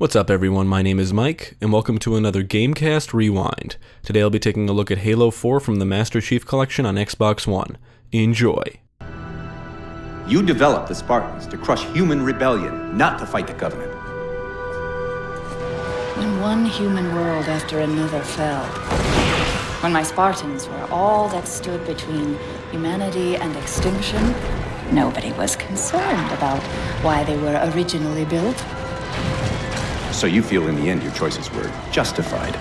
What's up everyone, my name is Mike, and welcome to another GameCast Rewind. Today I'll be taking a look at Halo 4 from the Master Chief Collection on Xbox One. Enjoy. You developed the Spartans to crush human rebellion, not to fight the Covenant. When one human world after another fell, when my Spartans were all that stood between humanity and extinction, nobody was concerned about why they were originally built. So you feel in the end your choices were justified.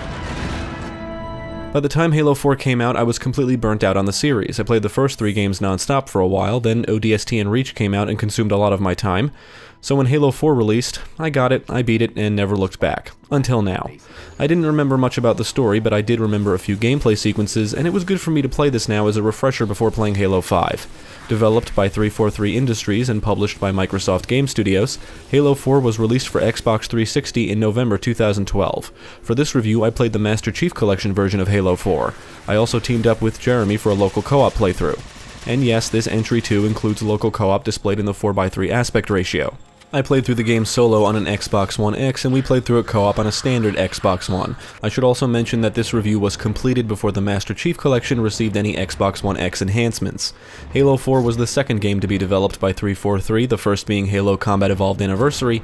By the time Halo 4 came out, I was completely burnt out on the series. I played the first 3 games non-stop for a while, then ODST and Reach came out and consumed a lot of my time. So when Halo 4 released, I got it, I beat it, and never looked back. Until now. I didn't remember much about the story, but I did remember a few gameplay sequences, and it was good for me to play this now as a refresher before playing Halo 5. Developed by 343 Industries and published by Microsoft Game Studios, Halo 4 was released for Xbox 360 in November 2012. For this review, I played the Master Chief Collection version of Halo 4. I also teamed up with Jeremy for a local co-op playthrough. And yes, this entry too includes local co-op displayed in the 4:3 aspect ratio. I played through the game solo on an Xbox One X, and we played through it co-op on a standard Xbox One. I should also mention that this review was completed before the Master Chief Collection received any Xbox One X enhancements. Halo 4 was the second game to be developed by 343, the first being Halo Combat Evolved Anniversary,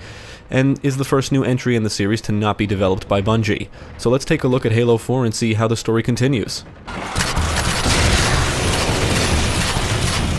and is the first new entry in the series to not be developed by Bungie. So let's take a look at Halo 4 and see how the story continues.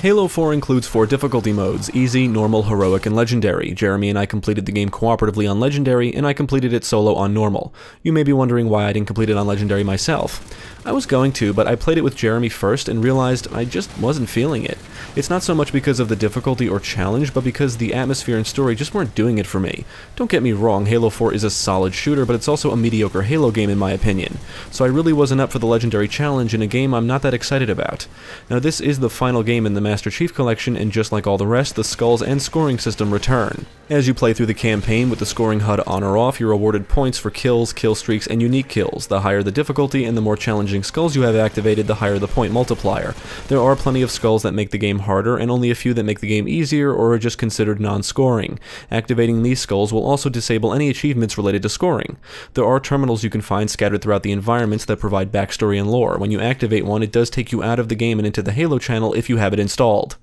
Halo 4 includes 4 difficulty modes: Easy, Normal, Heroic, and Legendary. Jeremy and I completed the game cooperatively on Legendary, and I completed it solo on Normal. You may be wondering why I didn't complete it on Legendary myself. I was going to, but I played it with Jeremy first and realized I just wasn't feeling it. It's not so much because of the difficulty or challenge, but because the atmosphere and story just weren't doing it for me. Don't get me wrong, Halo 4 is a solid shooter, but it's also a mediocre Halo game in my opinion. So I really wasn't up for the Legendary challenge in a game I'm not that excited about. Now this is the final game in the Master Chief Collection, and just like all the rest, the skulls and scoring system return. As you play through the campaign with the scoring HUD on or off, you're awarded points for kills, kill streaks, and unique kills. The higher the difficulty and the more challenging skulls you have activated, the higher the point multiplier. There are plenty of skulls that make the game harder, and only a few that make the game easier or are just considered non-scoring. Activating these skulls will also disable any achievements related to scoring. There are terminals you can find scattered throughout the environments that provide backstory and lore. When you activate one, it does take you out of the game and into the Halo channel if you have it installed.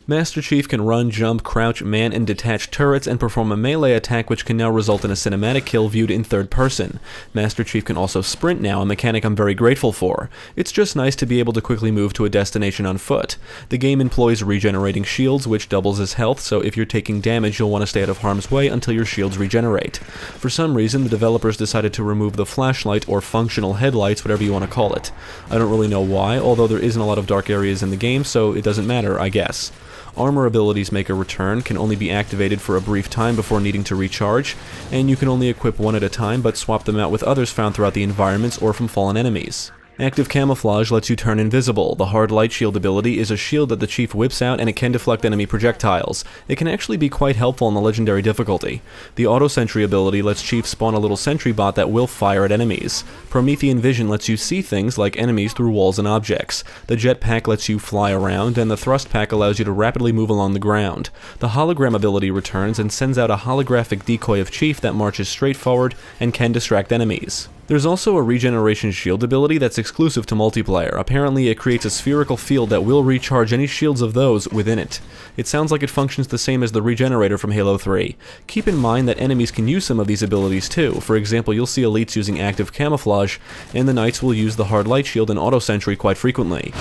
Master Chief can run, jump, crouch, man, and detach turrets and perform a melee attack which can now result in a cinematic kill viewed in third person. Master Chief can also sprint now, a mechanic I'm very grateful for. It's just nice to be able to quickly move to a destination on foot. The game employs regenerating shields, which doubles his health, so if you're taking damage you'll want to stay out of harm's way until your shields regenerate. For some reason, the developers decided to remove the flashlight, or functional headlights, whatever you want to call it. I don't really know why, although there isn't a lot of dark areas in the game, so it doesn't matter, I guess. Armor abilities make a return, can only be activated for a brief time before needing to recharge, and you can only equip one at a time but swap them out with others found throughout the environments or from fallen enemies. Active camouflage lets you turn invisible. The hard light shield ability is a shield that the Chief whips out, and it can deflect enemy projectiles. It can actually be quite helpful on the Legendary difficulty. The auto sentry ability lets Chief spawn a little sentry bot that will fire at enemies. Promethean vision lets you see things like enemies through walls and objects. The jetpack lets you fly around, and the thrust pack allows you to rapidly move along the ground. The hologram ability returns and sends out a holographic decoy of Chief that marches straight forward and can distract enemies. There's also a regeneration shield ability that's exclusive to multiplayer. Apparently it creates a spherical field that will recharge any shields of those within it. It sounds like it functions the same as the regenerator from Halo 3. Keep in mind that enemies can use some of these abilities too. For example, you'll see elites using active camouflage, and the knights will use the hard light shield and auto sentry quite frequently.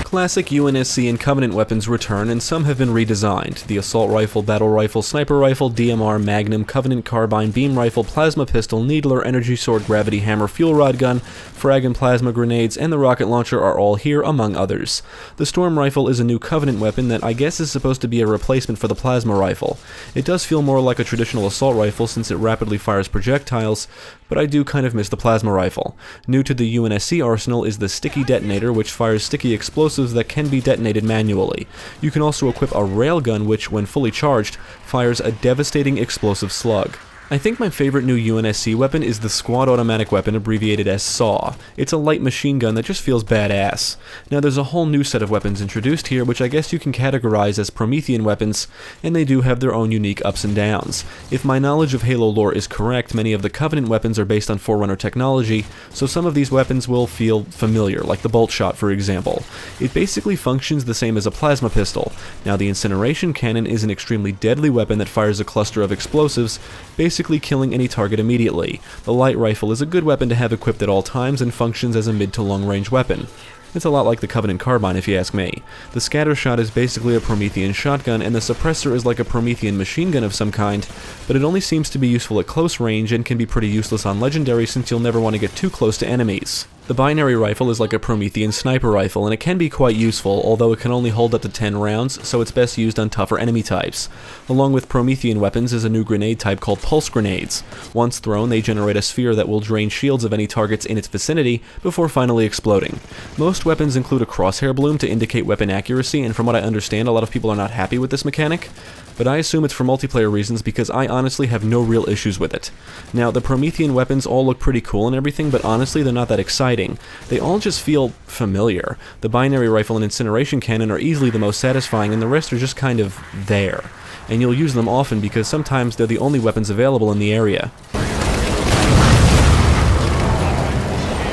Classic UNSC and Covenant weapons return, and some have been redesigned. The assault rifle, battle rifle, sniper rifle, DMR, Magnum, Covenant carbine, beam rifle, plasma pistol, needler, energy sword, gravity hammer, fuel rod gun, frag and plasma grenades, and the rocket launcher are all here, among others. The storm rifle is a new Covenant weapon that I guess is supposed to be a replacement for the plasma rifle. It does feel more like a traditional assault rifle since it rapidly fires projectiles, but I do kind of miss the plasma rifle. New to the UNSC arsenal is the sticky detonator, which fires sticky explosives that can be detonated manually. You can also equip a railgun which, when fully charged, fires a devastating explosive slug. I think my favorite new UNSC weapon is the Squad Automatic Weapon, abbreviated as SAW. It's a light machine gun that just feels badass. Now there's a whole new set of weapons introduced here, which I guess you can categorize as Promethean weapons, and they do have their own unique ups and downs. If my knowledge of Halo lore is correct, many of the Covenant weapons are based on Forerunner technology, so some of these weapons will feel familiar, like the bolt shot for example. It basically functions the same as a plasma pistol. Now the incineration cannon is an extremely deadly weapon that fires a cluster of explosives, basically killing any target immediately. The light rifle is a good weapon to have equipped at all times and functions as a mid to long range weapon. It's a lot like the Covenant carbine if you ask me. The scatter shot is basically a Promethean shotgun, and the suppressor is like a Promethean machine gun of some kind, but it only seems to be useful at close range and can be pretty useless on Legendary since you'll never want to get too close to enemies. The binary rifle is like a Promethean sniper rifle, and it can be quite useful, although it can only hold up to 10 rounds, so it's best used on tougher enemy types. Along with Promethean weapons is a new grenade type called pulse grenades. Once thrown, they generate a sphere that will drain shields of any targets in its vicinity before finally exploding. Most weapons include a crosshair bloom to indicate weapon accuracy, and from what I understand, a lot of people are not happy with this mechanic, but I assume it's for multiplayer reasons because I honestly have no real issues with it. Now, the Promethean weapons all look pretty cool and everything, but honestly they're not that exciting. They all just feel familiar. The binary rifle and incineration cannon are easily the most satisfying, and the rest are just kind of there. And you'll use them often because sometimes they're the only weapons available in the area.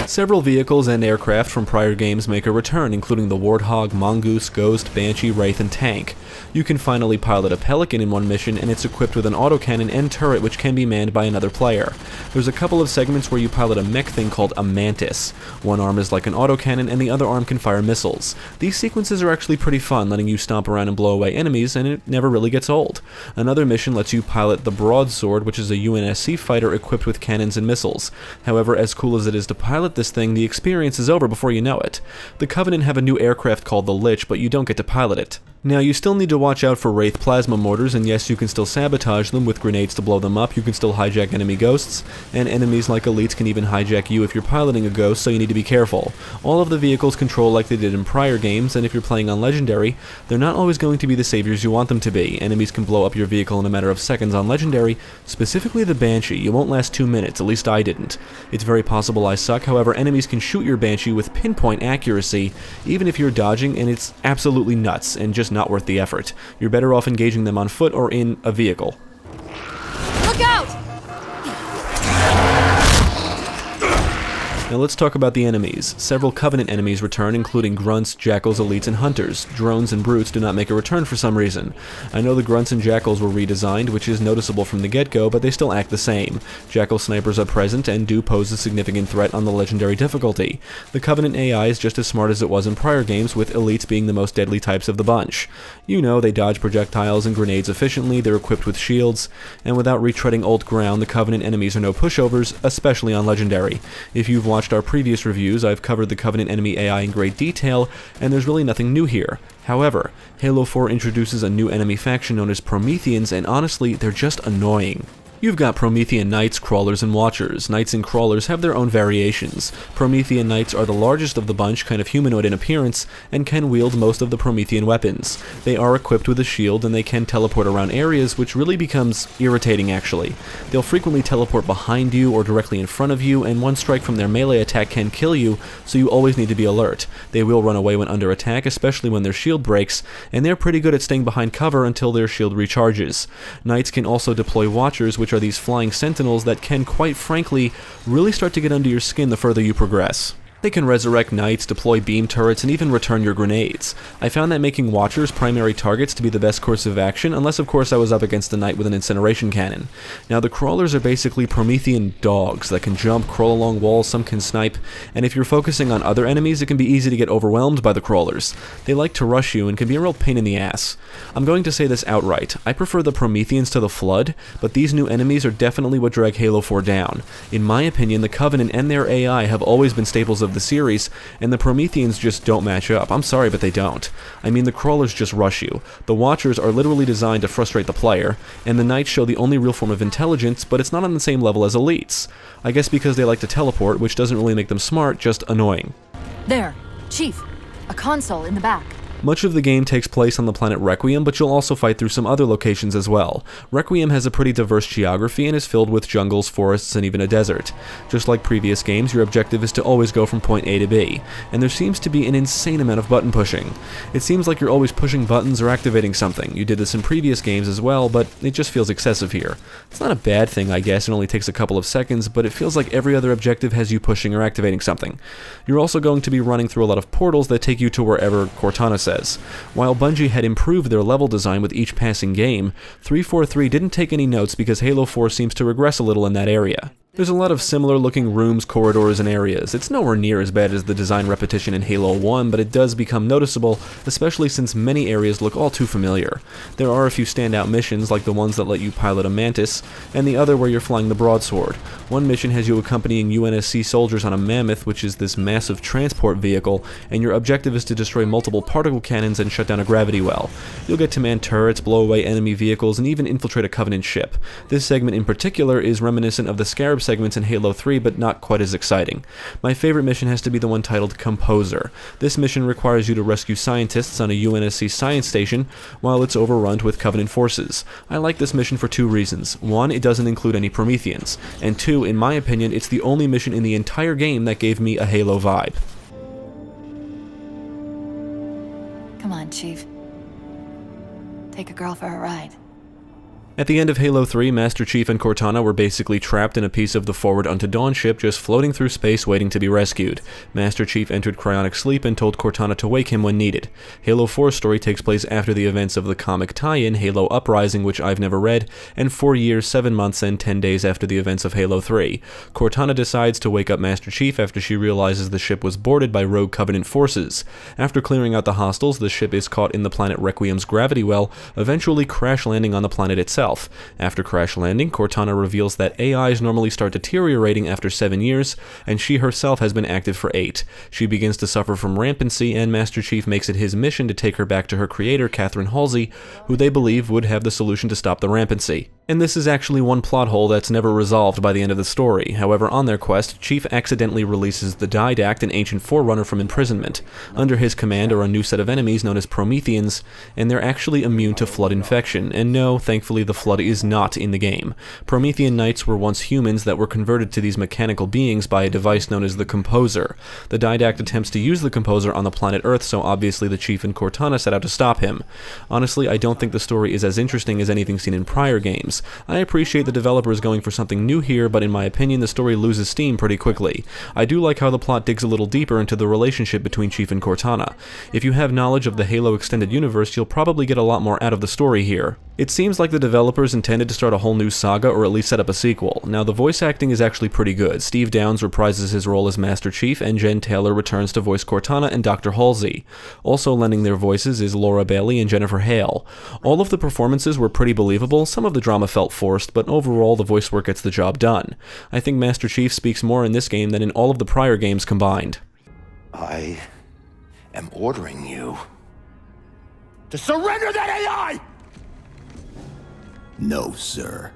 Several vehicles and aircraft from prior games make a return, including the Warthog, Mongoose, Ghost, Banshee, Wraith, and Tank. You can finally pilot a Pelican in one mission, and it's equipped with an autocannon and turret which can be manned by another player. There's a couple of segments where you pilot a mech thing called a Mantis. One arm is like an autocannon, and the other arm can fire missiles. These sequences are actually pretty fun, letting you stomp around and blow away enemies, and it never really gets old. Another mission lets you pilot the Broadsword, which is a UNSC fighter equipped with cannons and missiles. However, as cool as it is to pilot this thing, the experience is over before you know it. The Covenant have a new aircraft called the Lich, but you don't get to pilot it. Now, you still need to watch out for Wraith plasma mortars, and yes, you can still sabotage them with grenades to blow them up, you can still hijack enemy ghosts, and enemies like elites can even hijack you if you're piloting a ghost, so you need to be careful. All of the vehicles control like they did in prior games, and if you're playing on Legendary, they're not always going to be the saviors you want them to be. Enemies can blow up your vehicle in a matter of seconds on Legendary, specifically the Banshee. You won't last 2 minutes, at least I didn't. It's very possible I suck, however, enemies can shoot your Banshee with pinpoint accuracy, even if you're dodging, and it's absolutely nuts, and just not worth the effort. You're better off engaging them on foot or in a vehicle. Look out! Now let's talk about the enemies. Several Covenant enemies return, including Grunts, Jackals, Elites, and Hunters. Drones and Brutes do not make a return for some reason. I know the Grunts and Jackals were redesigned, which is noticeable from the get-go, but they still act the same. Jackal snipers are present and do pose a significant threat on the Legendary difficulty. The Covenant AI is just as smart as it was in prior games, with Elites being the most deadly types of the bunch. You know, they dodge projectiles and grenades efficiently, they're equipped with shields, and without retreading old ground, the Covenant enemies are no pushovers, especially on Legendary. If you've watched our previous reviews, I've covered the Covenant enemy AI in great detail, and there's really nothing new here. However, Halo 4 introduces a new enemy faction known as Prometheans, and honestly, they're just annoying. You've got Promethean Knights, Crawlers, and Watchers. Knights and Crawlers have their own variations. Promethean Knights are the largest of the bunch, kind of humanoid in appearance, and can wield most of the Promethean weapons. They are equipped with a shield, and they can teleport around areas, which really becomes irritating actually. They'll frequently teleport behind you or directly in front of you, and one strike from their melee attack can kill you, so you always need to be alert. They will run away when under attack, especially when their shield breaks, and they're pretty good at staying behind cover until their shield recharges. Knights can also deploy Watchers, which are these flying sentinels that can, quite frankly, really start to get under your skin the further you progress. They can resurrect knights, deploy beam turrets, and even return your grenades. I found that making Watchers primary targets to be the best course of action, unless of course I was up against a knight with an incineration cannon. Now the Crawlers are basically Promethean dogs that can jump, crawl along walls, some can snipe, and if you're focusing on other enemies, it can be easy to get overwhelmed by the Crawlers. They like to rush you and can be a real pain in the ass. I'm going to say this outright. I prefer the Prometheans to the Flood, but these new enemies are definitely what drag Halo 4 down. In my opinion, the Covenant and their AI have always been staples of the series, and the Prometheans just don't match up. I'm sorry, but they don't. I mean, the Crawlers just rush you. The Watchers are literally designed to frustrate the player, and the Knights show the only real form of intelligence, but it's not on the same level as Elites. I guess because they like to teleport, which doesn't really make them smart, just annoying. There, Chief. A console in the back. Much of the game takes place on the planet Requiem, but you'll also fight through some other locations as well. Requiem has a pretty diverse geography and is filled with jungles, forests, and even a desert. Just like previous games, your objective is to always go from point A to B, and there seems to be an insane amount of button pushing. It seems like you're always pushing buttons or activating something. You did this in previous games as well, but it just feels excessive here. It's not a bad thing, I guess, it only takes a couple of seconds, but it feels like every other objective has you pushing or activating something. You're also going to be running through a lot of portals that take you to wherever Cortana says. While Bungie had improved their level design with each passing game, 343 didn't take any notes because Halo 4 seems to regress a little in that area. There's a lot of similar looking rooms, corridors, and areas. It's nowhere near as bad as the design repetition in Halo 1, but it does become noticeable, especially since many areas look all too familiar. There are a few standout missions, like the ones that let you pilot a Mantis, and the other where you're flying the broadsword. One mission has you accompanying UNSC soldiers on a Mammoth, which is this massive transport vehicle, and your objective is to destroy multiple particle cannons and shut down a gravity well. You'll get to man turrets, blow away enemy vehicles, and even infiltrate a Covenant ship. This segment in particular is reminiscent of the Scarab segments in Halo 3, but not quite as exciting. My favorite mission has to be the one titled Composer. This mission requires you to rescue scientists on a UNSC science station while it's overrun with Covenant forces. I like this mission for two reasons. One, it doesn't include any Prometheans, and two, in my opinion, it's the only mission in the entire game that gave me a Halo vibe. Come on, Chief. Take a girl for a ride. At the end of Halo 3, Master Chief and Cortana were basically trapped in a piece of the Forward Unto Dawn ship just floating through space waiting to be rescued. Master Chief entered cryonic sleep and told Cortana to wake him when needed. Halo 4's story takes place after the events of the comic tie-in Halo Uprising, which I've never read, and 4 years, 7 months, and 10 days after the events of Halo 3. Cortana decides to wake up Master Chief after she realizes the ship was boarded by rogue Covenant forces. After clearing out the hostiles, the ship is caught in the planet Requiem's gravity well, eventually crash landing on the planet itself. After crash landing, Cortana reveals that AIs normally start deteriorating after 7 years, and she herself has been active for 8. She begins to suffer from rampancy, and Master Chief makes it his mission to take her back to her creator, Catherine Halsey, who they believe would have the solution to stop the rampancy. And this is actually one plot hole that's never resolved by the end of the story. However, on their quest, Chief accidentally releases the Didact, an ancient Forerunner, from imprisonment. Under his command are a new set of enemies known as Prometheans, and they're actually immune to flood infection. And no, thankfully the flood is not in the game. Promethean Knights were once humans that were converted to these mechanical beings by a device known as the Composer. The Didact attempts to use the Composer on the planet Earth, so obviously the Chief and Cortana set out to stop him. Honestly, I don't think the story is as interesting as anything seen in prior games. I appreciate the developers going for something new here, but in my opinion the story loses steam pretty quickly. I do like how the plot digs a little deeper into the relationship between Chief and Cortana. If you have knowledge of the Halo extended universe, you'll probably get a lot more out of the story here. It seems like the developers intended to start a whole new saga or at least set up a sequel. Now the voice acting is actually pretty good. Steve Downes reprises his role as Master Chief, and Jen Taylor returns to voice Cortana and Dr. Halsey. Also lending their voices is Laura Bailey and Jennifer Hale. All of the performances were pretty believable, some of the drama felt forced, but overall the voice work gets the job done. I think Master Chief speaks more in this game than in all of the prior games combined. I am ordering you to surrender that AI! No, sir.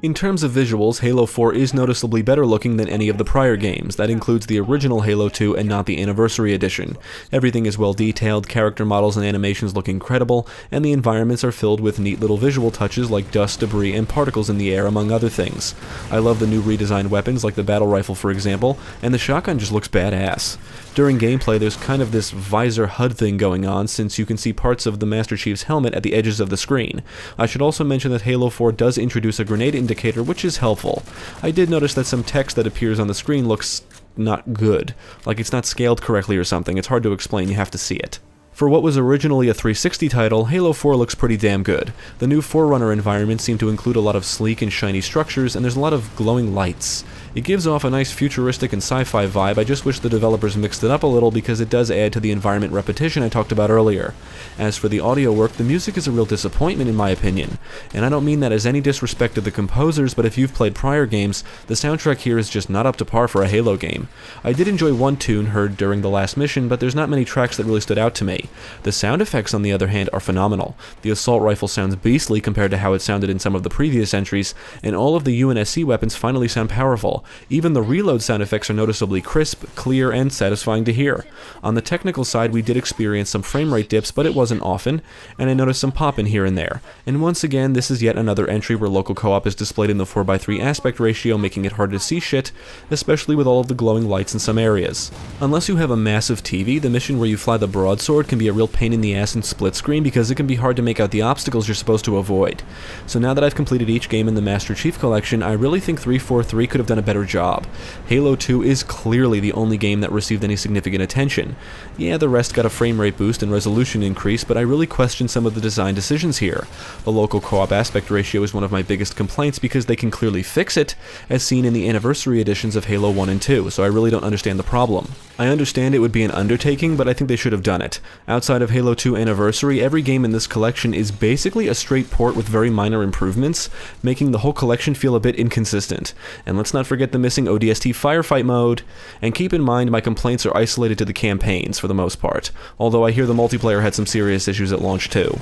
In terms of visuals, Halo 4 is noticeably better looking than any of the prior games. That includes the original Halo 2 and not the Anniversary Edition. Everything is well detailed, character models and animations look incredible, and the environments are filled with neat little visual touches like dust, debris, and particles in the air, among other things. I love the new redesigned weapons like the battle rifle for example, and the shotgun just looks badass. During gameplay there's kind of this visor HUD thing going on, since you can see parts of the Master Chief's helmet at the edges of the screen. I should also mention that Halo 4 does introduce a grenade indicator, which is helpful. I did notice that some text that appears on the screen looks not good, like it's not scaled correctly or something. It's hard to explain, you have to see it. For what was originally a 360 title, Halo 4 looks pretty damn good. The new Forerunner environments seem to include a lot of sleek and shiny structures, and there's a lot of glowing lights. It gives off a nice futuristic and sci-fi vibe. I just wish the developers mixed it up a little because it does add to the environment repetition I talked about earlier. As for the audio work, the music is a real disappointment in my opinion. And I don't mean that as any disrespect to the composers, but if you've played prior games, the soundtrack here is just not up to par for a Halo game. I did enjoy one tune heard during the last mission, but there's not many tracks that really stood out to me. The sound effects, on the other hand, are phenomenal. The assault rifle sounds beastly compared to how it sounded in some of the previous entries, and all of the UNSC weapons finally sound powerful. Even the reload sound effects are noticeably crisp, clear, and satisfying to hear. On the technical side, we did experience some frame rate dips, but it wasn't often, and I noticed some popping here and there. And once again, this is yet another entry where local co-op is displayed in the 4:3 aspect ratio, making it hard to see shit, especially with all of the glowing lights in some areas. Unless you have a massive TV, the mission where you fly the broadsword can be a real pain in the ass in split screen because it can be hard to make out the obstacles you're supposed to avoid. So now that I've completed each game in the Master Chief Collection, I really think 343 could have done a better job. Halo 2 is clearly the only game that received any significant attention. Yeah, the rest got a frame rate boost and resolution increase, but I really question some of the design decisions here. The local co-op aspect ratio is one of my biggest complaints because they can clearly fix it, as seen in the anniversary editions of Halo 1 and 2, so I really don't understand the problem. I understand it would be an undertaking, but I think they should have done it. Outside of Halo 2 Anniversary, every game in this collection is basically a straight port with very minor improvements, making the whole collection feel a bit inconsistent. And let's not forget the missing ODST firefight mode. And keep in mind, my complaints are isolated to the campaigns for the most part, although I hear the multiplayer had some serious issues at launch too.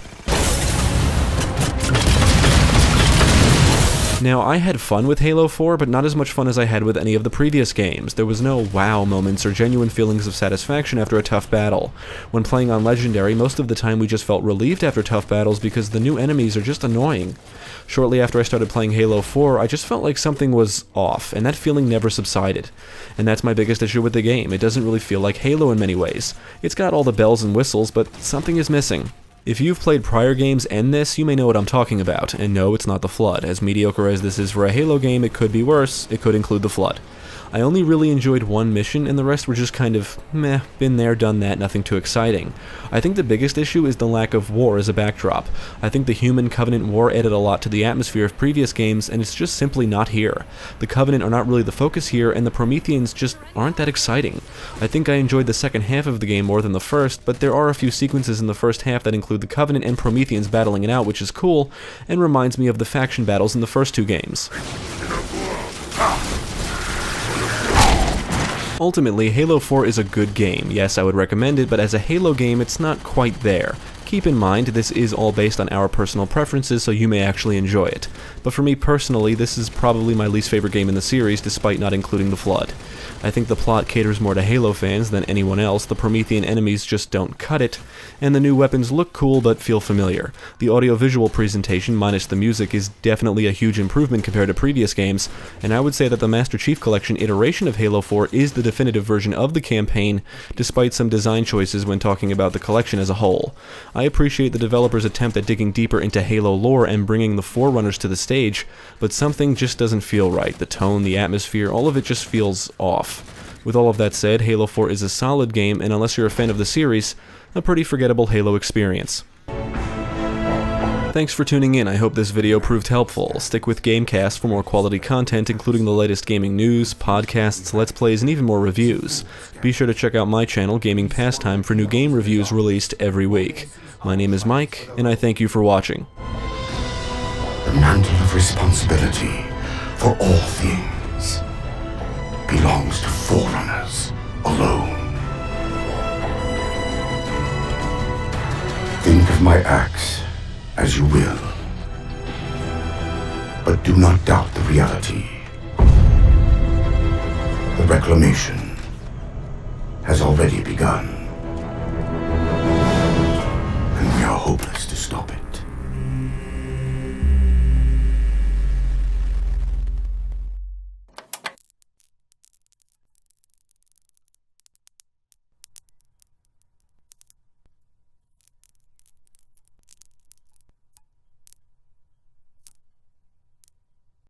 Now, I had fun with Halo 4, but not as much fun as I had with any of the previous games. There was no wow moments or genuine feelings of satisfaction after a tough battle. When playing on Legendary, most of the time we just felt relieved after tough battles because the new enemies are just annoying. Shortly after I started playing Halo 4, I just felt like something was off, and that feeling never subsided. And that's my biggest issue with the game. It doesn't really feel like Halo in many ways. It's got all the bells and whistles, but something is missing. If you've played prior games and this, you may know what I'm talking about, and no, it's not the Flood. As mediocre as this is for a Halo game, it could be worse. It could include the Flood. I only really enjoyed one mission, and the rest were just kind of, meh, been there, done that, nothing too exciting. I think the biggest issue is the lack of war as a backdrop. I think the Human Covenant War added a lot to the atmosphere of previous games, and it's just simply not here. The Covenant are not really the focus here, and the Prometheans just aren't that exciting. I think I enjoyed the second half of the game more than the first, but there are a few sequences in the first half that include the Covenant and Prometheans battling it out, which is cool, and reminds me of the faction battles in the first two games. Ultimately, Halo 4 is a good game. Yes, I would recommend it, but as a Halo game, it's not quite there. Keep in mind, this is all based on our personal preferences, so you may actually enjoy it. But for me personally, this is probably my least favorite game in the series, despite not including the Flood. I think the plot caters more to Halo fans than anyone else, the Promethean enemies just don't cut it, and the new weapons look cool but feel familiar. The audio-visual presentation, minus the music, is definitely a huge improvement compared to previous games, and I would say that the Master Chief Collection iteration of Halo 4 is the definitive version of the campaign, despite some design choices when talking about the collection as a whole. I appreciate the developers' attempt at digging deeper into Halo lore and bringing the Forerunners to the stage, but something just doesn't feel right. The tone, the atmosphere, all of it just feels off. With all of that said, Halo 4 is a solid game, and unless you're a fan of the series, a pretty forgettable Halo experience. Thanks for tuning in. I hope this video proved helpful. Stick with GameCast for more quality content, including the latest gaming news, podcasts, let's plays, and even more reviews. Be sure to check out my channel, Gaming Pastime, for new game reviews released every week. My name is Mike, and I thank you for watching. The mantle of responsibility for all things belongs to Forerunners alone. Think of my axe as you will, but do not doubt the reality. The reclamation has already begun, and we are hopeless to stop it.